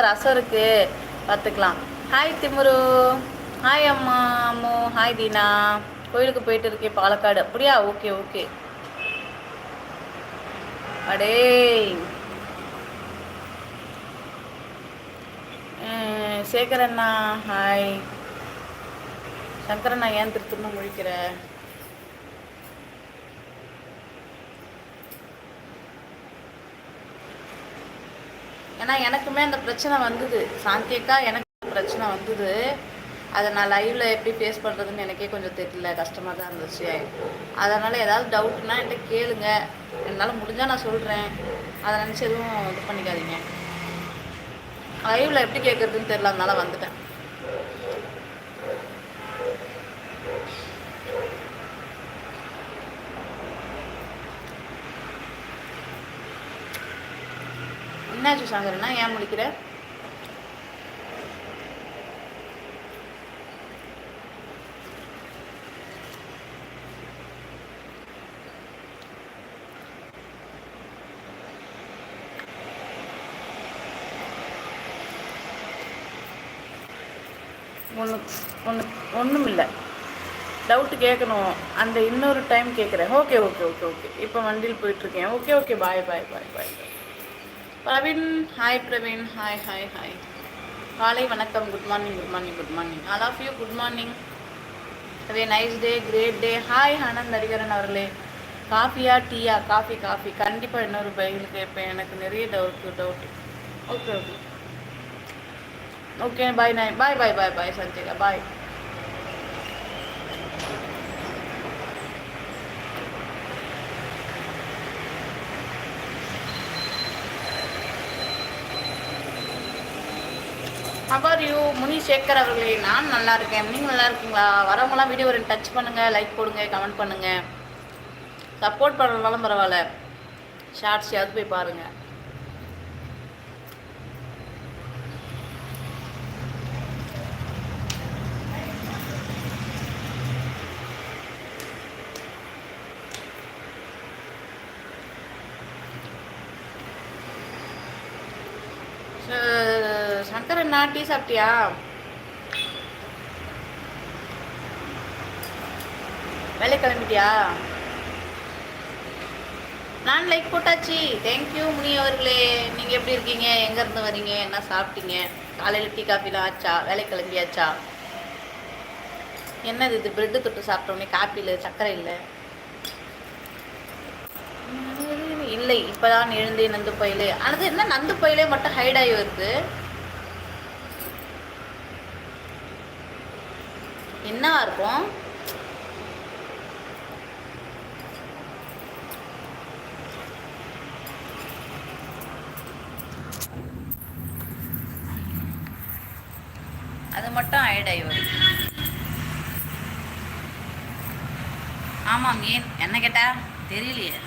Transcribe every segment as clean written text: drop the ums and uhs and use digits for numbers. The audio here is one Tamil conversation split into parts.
ரசம் இருக்கு பார்த்துக்கலாம். ஹாய் திமுரு, ஹாய் அம்மா அம்மு, ஹாய் தீனா. கோயிலுக்கு போயிட்டு இருக்கேன் பாலக்காடு. அப்படியா? Okay okay. அடே சேகரண்ணா ஹாய். சங்கரண்ணா ஏன் திருத்தணும் முழிக்கிற? ஏன்னா எனக்குமே அந்த பிரச்சனை வந்தது சாந்தியக்கா, எனக்கு பிரச்சனை வந்தது. அதை நான் லைவில் எப்படி ஃபேஸ் பண்ணுறதுன்னு எனக்கே கொஞ்சம் தெரியல, கஷ்டமாக தான் இருந்துச்சு. அதனால் ஏதாவது டவுட்னா என்கிட்ட கேளுங்க, என்னால் முடிஞ்சால் நான் சொல்கிறேன். அதை நினச்சி எதுவும் இது பண்ணிக்காதீங்க. லைவில் எப்படி கேட்குறதுன்னு தெரியல, அதனால வந்துட்டேன். என்னாச்சு சாங்கரண்ணா, ஏன் முடிக்கிற? ஒன்றும் இல்லை, டவுட்டு கேட்கணும். அந்த இன்னொரு டைம் கேட்குறேன். Okay okay okay okay. இப்போ வண்டியில் போயிட்டுருக்கேன். Okay okay, bye bye bye bye. Praveen hi. Praveen hi hi hi. காலை வணக்கம். Good morning good morning good morning all of you. Good morning. Have a nice day, great day. Hi Anand Hariharan அவர்களே. காஃபியா டீயா? Coffee coffee. கண்டிப்பாக இன்னொரு பையில் கேட்பேன், எனக்கு நிறைய doubt. Okay okay okay. Bye நாய். Bye bye bye bye Chandika. Bye. How are you Munisekar அவர்களே. நான் நல்லா இருக்கேன், நீங்கள் நல்லா இருக்கீங்களா? வரவங்களாம் வீடியோ ஒரு டச் பண்ணுங்கள், லைக் போடுங்க, கமெண்ட் பண்ணுங்கள். சப்போர்ட் பண்ணுறதுனாலும் பரவாயில்ல, ஷார்ட்ஸ் யாவது போய் பாருங்கள். சங்கரண்ணா டீ சாப்பிட்டியா? வேலை கிளம்பிட்டியா? நான் லைக் போட்டாச்சு. தேங்க்யூ முனி அவர்களே. நீங்கள் எப்படி இருக்கீங்க? எங்கேருந்து வரீங்க? என்ன சாப்பிட்டீங்க? காலையில் டீ காஃபிலாம் ஆச்சா? வேலை கிளம்பியாச்சா? என்னது இது? பிரெட்டு தொட்டு சாப்பிட்டோன்னே காப்பியில் சர்க்கரை இல்லை? இல்லை, இப்போதான் எழுந்தே நந்து பயிலே. அது என்ன நந்து பயிலே மட்டும் ஹைட் ஆகி வருது? என்னவா இருக்கும்? அது மட்டும் ஹைட் ஆகி வருது. ஆமாம், ஏன் என்ன கேட்டா தெரியலையே.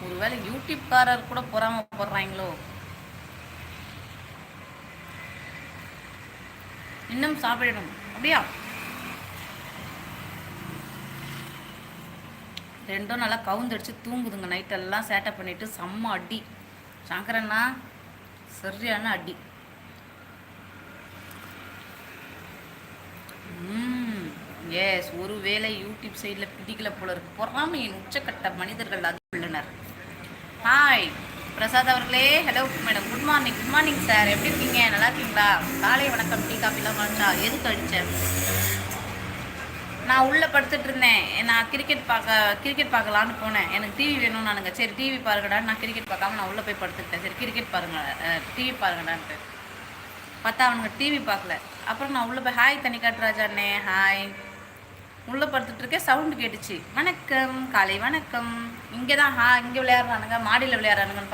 ஒருவேளை யூடியூப்காரர் கூட பொறாம போடுறாங்களோ? இன்னும் சாப்பிடணும். அப்படியா? ரெண்டும் நல்லா கவுந்தடிச்சு தூங்குதுங்க. நைட்டெல்லாம் சேட்டை பண்ணிட்டு செம்ம அடி. சங்கரண்ணா சரியான அடி. எஸ், ஒருவேளை யூடியூப் சைடில் பிடிக்கல போல இருக்கு. பொறாமையின் உச்சக்கட்ட மனிதர்கள் அது உள்ளனர். ஹாய் பிரசாத் அவர்களே. Hello madam. Good morning. Good morning sir. எப்படி இருக்கீங்க? நல்லா இருக்கீங்களா? காலை வணக்கம். டீ காஃபிலாம் வாங்கிச்சா? எதுக்கு அடித்தேன்? நான் உள்ளே படுத்துட்டு இருந்தேன். நான் கிரிக்கெட் பார்க்கலான்னு போனேன். எனக்கு டிவி வேணும்னு நானுங்க. சரி டிவி பாருங்கடான்னு நான் கிரிக்கெட் பார்க்காம நான் உள்ளே போய் படுத்துக்கிட்டேன். சரி கிரிக்கெட் பாருங்க, டிவி பாருங்கடான்ட்டு பார்த்தா அவனுங்க டிவி பார்க்கல. அப்புறம் நான் உள்ளே போய் ஹாய் தனி காட்டுராஜாண்ணே ஹாய். உள்ளே படுத்துட்ருக்கேன், சவுண்டு கேட்டுச்சு. வணக்கம், காலை வணக்கம். இங்கே தான் இங்கே விளையாடுறானுங்க, மாடியில் விளையாடுறானுங்கன்னு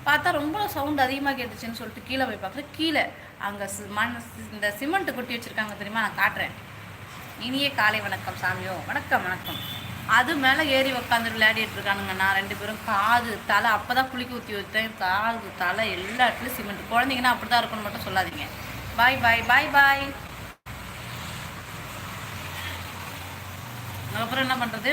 பார்த்தா ரொம்ப சவுண்டு அதிகமாக கேட்டுச்சுன்னு சொல்லிட்டு கீழே போய் பார்க்குறேன். கீழே அங்கே இந்த சிமெண்ட்டு கொட்டி வச்சுருக்காங்க தெரியுமா? நான் காட்டுறேன். இனியே காலை வணக்கம் சாமியோ. வணக்கம் வணக்கம். அது மேலே ஏறி உட்காந்து விளையாடிட்டு இருக்கானுங்க. நான் ரெண்டு பேரும் காது தலை அப்போ தான் குளிக்க ஊற்றி வச்சேன். காது தலை எல்லா இடத்துலையும் சிமெண்ட். குழந்தைங்கன்னா அப்படி தான் இருக்குன்னு மட்டும் சொல்லாதீங்க. பாய் பாய் பாய் பாய். அப்புறம் என்ன பண்ணுறது?